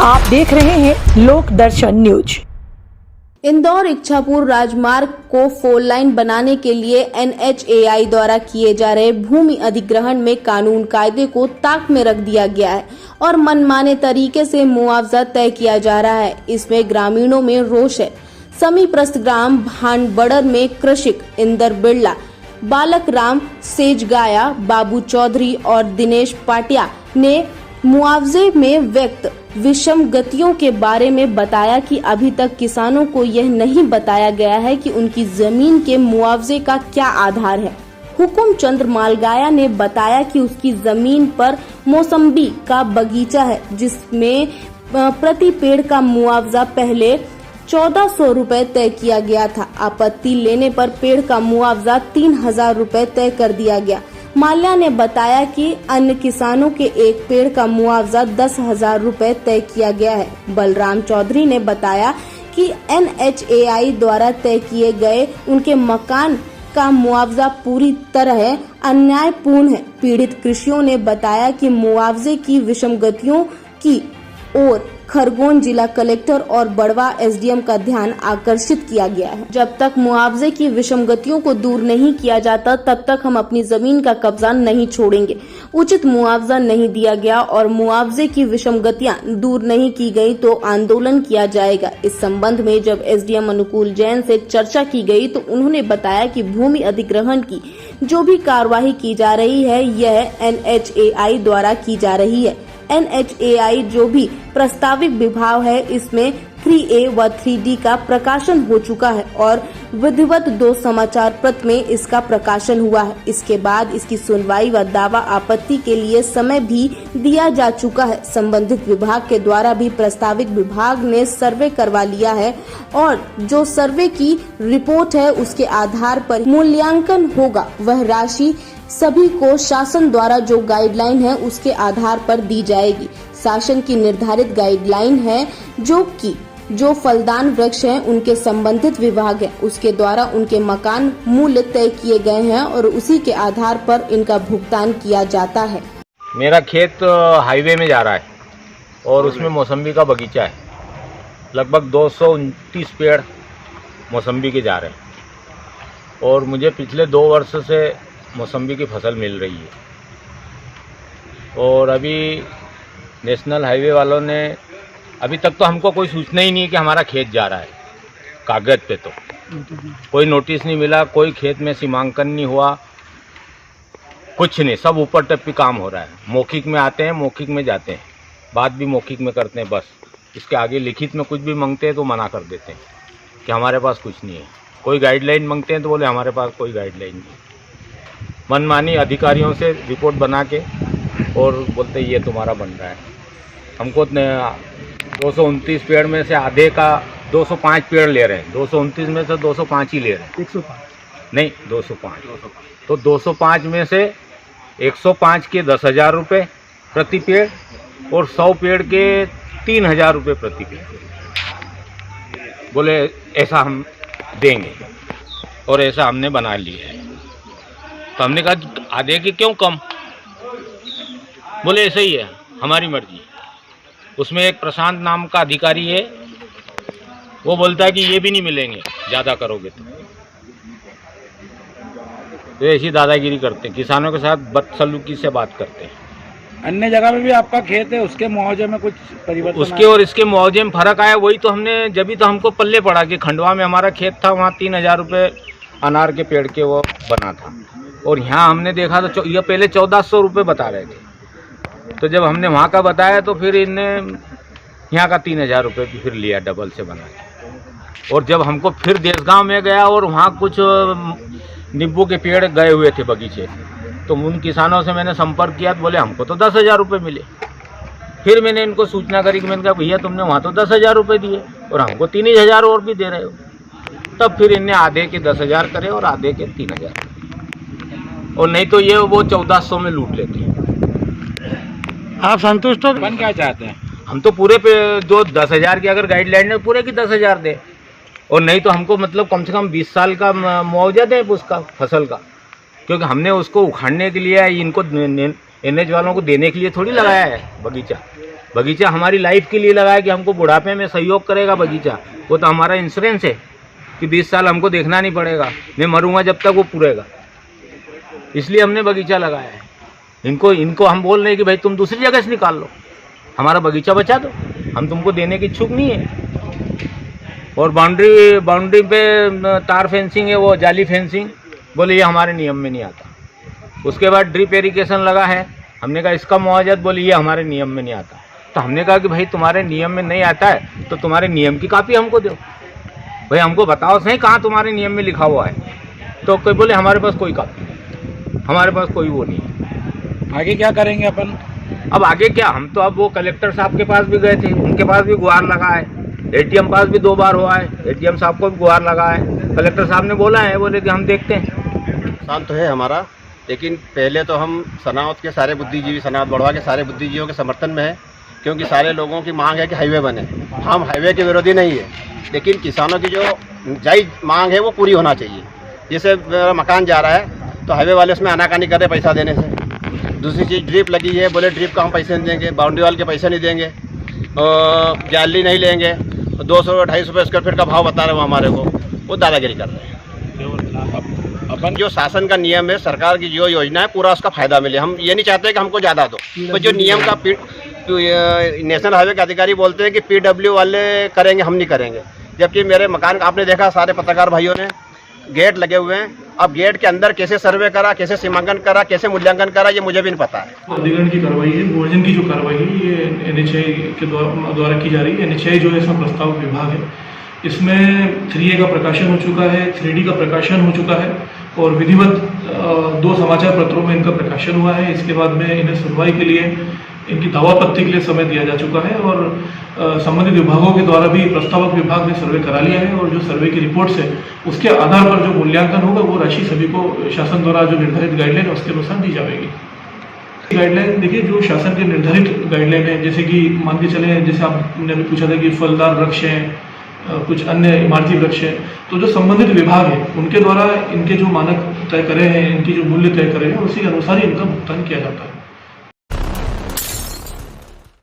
आप देख रहे हैं लोक दर्शन न्यूज। इंदौर इच्छापुर राजमार्ग को 4 लाइन बनाने के लिए NHAI द्वारा किए जा रहे भूमि अधिग्रहण में कानून कायदे को ताक में रख दिया गया है और मनमाने तरीके से मुआवजा तय किया जा रहा है। इसमें ग्रामीणों में रोष है। समीपस्थ ग्राम भानबड़र में कृषक इंदर बिरला, बालक राम सेजगाया, बाबू चौधरी और दिनेश पाटिया ने मुआवजे में व्यक्त विषम गतियों के बारे में बताया कि अभी तक किसानों को यह नहीं बताया गया है कि उनकी जमीन के मुआवजे का क्या आधार है। हुकुम चंद्र मालगाया ने बताया कि उसकी जमीन पर मौसम्बी का बगीचा है, जिसमें प्रति पेड़ का मुआवजा पहले 1400 रुपए तय किया गया था। आपत्ति लेने पर पेड़ का मुआवजा 3000 रुपए तय कर दिया गया। माल्या ने बताया कि अन्य किसानों के एक पेड़ का मुआवजा 10,000 रुपए तय किया गया है। बलराम चौधरी ने बताया कि NHAI द्वारा तय किए गए उनके मकान का मुआवजा पूरी तरह अन्यायपूर्ण है। पीड़ित कृषियों ने बताया कि मुआवजे की विषमगतियों की ओर खरगोन जिला कलेक्टर और बड़वा SDM का ध्यान आकर्षित किया गया है। जब तक मुआवजे की विषमगतियों को दूर नहीं किया जाता, तब तक हम अपनी जमीन का कब्जा नहीं छोड़ेंगे। उचित मुआवजा नहीं दिया गया और मुआवजे की विषमगतियां दूर नहीं की गई तो आंदोलन किया जाएगा। इस संबंध में जब SDM अनुकूल जैन से चर्चा की गई तो उन्होंने बताया कि भूमि अधिग्रहण की जो भी कार्यवाही की जा रही है, यह NHAI द्वारा की जा रही है। NHAI जो भी प्रस्तावित विभाग है, इसमें 3A व 3D का प्रकाशन हो चुका है और विधिवत 2 समाचार पत्र में इसका प्रकाशन हुआ है। इसके बाद इसकी सुनवाई व दावा आपत्ति के लिए समय भी दिया जा चुका है। संबंधित विभाग के द्वारा भी प्रस्तावित विभाग ने सर्वे करवा लिया है और जो सर्वे की रिपोर्ट है उसके आधार पर मूल्यांकन होगा। वह राशि सभी को शासन द्वारा जो गाइडलाइन है उसके आधार पर दी जाएगी। शासन की निर्धारित गाइडलाइन है जो फलदान वृक्ष हैं उनके संबंधित विभाग है, उसके द्वारा उनके मकान मूल्य तय किए गए हैं और उसी के आधार पर इनका भुगतान किया जाता है। मेरा खेत हाईवे में जा रहा है और उसमें मौसम्बी का बगीचा है। लगभग 229 पेड़ मौसम्बी के जा रहे हैं और मुझे पिछले 2 वर्ष से मौसम्बी की फसल मिल रही है। और अभी नेशनल हाईवे वालों ने अभी तक तो हमको कोई सूचना ही नहीं है कि हमारा खेत जा रहा है। कागज़ पे तो कोई नोटिस नहीं मिला, कोई खेत में सीमांकन नहीं हुआ, कुछ नहीं। सब ऊपर टप पे काम हो रहा है। मौखिक में आते हैं, मौखिक में जाते हैं, बात भी मौखिक में करते हैं बस। इसके आगे लिखित में कुछ भी मांगते हैं तो मना कर देते हैं कि हमारे पास कुछ नहीं है। कोई गाइडलाइन मांगते हैं तो बोले हमारे पास कोई गाइडलाइन नहीं। मनमानी अधिकारियों से रिपोर्ट बना के और बोलते ये तुम्हारा बन रहा है। हमको 229 पेड़ में से आधे का 205 पेड़ ले रहे हैं। 229 में से 205 ही ले रहे हैं। 105 नहीं, 205। तो 205 में से 105 के 10,000 रुपये प्रति पेड़ और 100 पेड़ के 3,000 रुपये प्रति पेड़। बोले ऐसा हम देंगे और ऐसा हमने बना लिया है। तो हमने कहा आधे की क्यों कम? बोले ऐसे ही है, हमारी मर्जी। उसमें एक प्रशांत नाम का अधिकारी है, वो बोलता है कि ये भी नहीं मिलेंगे ज़्यादा करोगे तो ऐसी दादागिरी करते हैं। किसानों के साथ बदसलूकी से बात करते हैं। अन्य जगह में भी आपका खेत है, उसके मुआवजे में कुछ परिवर्तन? उसके और इसके मुआवजे में फ़र्क आया। वही तो हमने जब तो हमको पल्ले पड़ा कि खंडवा में हमारा खेत था, वहाँ 3,000 रुपये अनार के पेड़ के वो बना था और यहाँ हमने देखा तो ये पहले 1400 रुपये बता रहे थे। तो जब हमने वहाँ का बताया तो फिर इनने यहाँ का 3,000 रुपये भी फिर लिया, डबल से बना के। और जब हमको फिर देशगांव में गया और वहाँ कुछ नींबू के पेड़ गए हुए थे बगीचे, तो उन किसानों से मैंने संपर्क किया तो बोले हमको तो 10,000 रुपये मिले। फिर मैंने इनको सूचना करी कि मैंने कहा भैया तुमने वहाँ तो 10,000 रुपये दिए और हमको 3,000 और भी दे रहे हो। तब फिर इनने आधे के 10,000 करे और आधे के 3,000, और नहीं तो ये वो 1400 में लूट लेते हैं। आप संतुष्ट हो? बन क्या चाहते हैं? हम तो पूरे पे जो 10,000 की अगर गाइडलाइन है पूरे की 10,000 दे, और नहीं तो हमको मतलब कम से कम 20 साल का मुआवजा दे उसका फसल का, क्योंकि हमने उसको उखाड़ने के लिए इनको NH वालों को देने के लिए थोड़ी लगाया है बगीचा। बगीचा हमारी लाइफ के लिए लगा है कि हमको बुढ़ापे में सहयोग करेगा बगीचा। वो तो हमारा इंश्योरेंस है कि 20 साल हमको देखना नहीं पड़ेगा, मैं मरूंगा जब तक वो पूरेगा। इसलिए हमने बगीचा लगाया है। इनको हम बोल रहे हैं कि भाई तुम दूसरी जगह से निकाल लो, हमारा बगीचा बचा दो, हम तुमको देने की इच्छुक नहीं है। और बाउंड्री पे तार फेंसिंग है, वो जाली फेंसिंग, बोले ये हमारे नियम में नहीं आता। उसके बाद ड्रिप इरिगेशन लगा है, हमने कहा इसका मुआवजा, बोले ये हमारे नियम में नहीं आता। तो हमने कहा कि भाई तुम्हारे नियम में नहीं आता है तो तुम्हारे नियम की कॉपी हमको दो, भाई हमको बताओ सही कहाँ तुम्हारे नियम में लिखा हुआ है। तो कोई बोले हमारे पास कोई कॉपी नहीं, हमारे पास कोई वो नहीं है। आगे क्या करेंगे अपन? अब आगे क्या, हम तो अब वो कलेक्टर साहब के पास भी गए थे, उनके पास भी गुहार लगा है, एटीएम पास भी 2 बार हुआ है, एटीएम साहब को भी गुहार लगा है। कलेक्टर साहब ने बोला है, बोले कि हम देखते हैं। नुकसान तो है हमारा, लेकिन पहले तो हम सनावत के सारे बुद्धिजीवी, सनावत बढ़वा के सारे बुद्धिजीवियों के समर्थन में है, क्योंकि सारे लोगों की मांग है कि हाईवे बने। हम हाईवे के विरोधी नहीं है, लेकिन किसानों की जो जायज़ मांग है वो पूरी होना चाहिए। जैसे मेरा मकान जा रहा है तो हाईवे वाले उसमें आनाकानी कर रहे पैसा देने से। दूसरी चीज़ ड्रिप लगी है, बोले ड्रिप का हम पैसे नहीं देंगे, बाउंड्री वाल के पैसे नहीं देंगे, जाली नहीं लेंगे, 200-250 रुपये स्क्वायर फीट का भाव बता रहे हो हमारे को, वो दादागिरी कर रहे हैं। अपन जो शासन का नियम है, सरकार की जो योजना है, पूरा उसका फायदा मिले। हम ये नहीं चाहते कि हमको ज़्यादा दो। तो जो नियम का नेशनल हाईवे के अधिकारी बोलते हैं कि PW वाले करेंगे, हम नहीं करेंगे। जबकि मेरे मकान का आपने देखा, सारे पत्रकार भाइयों ने गेट लगे हुए हैं। अब गेट के अंदर कैसे सर्वे करा, कैसे सीमांकन करा, कैसे मूल्यांकन करा, ये मुझे भी नहीं पता है। अधिग्रहण की कार्रवाई है, भूर्जन की जो कार्रवाई है ये NHAI के द्वारा की जा रही है। NHAI जो है इसमें प्रस्तावक विभाग है, इसमें 3A का प्रकाशन हो चुका है, 3D का प्रकाशन हो चुका है और विधिवत 2 समाचार पत्रों में इनका प्रकाशन हुआ है। इसके बाद में इन्हें सुनवाई के लिए, इनकी दावापत्ति के लिए समय दिया जा चुका है और संबंधित विभागों के द्वारा भी प्रस्तावक विभाग ने सर्वे करा लिया है और जो सर्वे की रिपोर्ट्स है उसके आधार पर जो मूल्यांकन होगा वो राशि सभी को शासन द्वारा जो निर्धारित गाइडलाइन है उसके अनुसार दी जाएगी। गाइडलाइन देखिए, जो शासन के निर्धारित गाइडलाइन है, जैसे कि मान के चले, जैसे आपने अभी पूछा था कि फलदार वृक्ष हैं, कुछ अन्य इमारती वृक्ष हैं, तो जो संबंधित विभाग है उनके द्वारा इनके जो मानक तय करे हैं, इनकी जो मूल्य तय करे हैं, उसी अनुसार ही इनका भुगतान किया जाता है।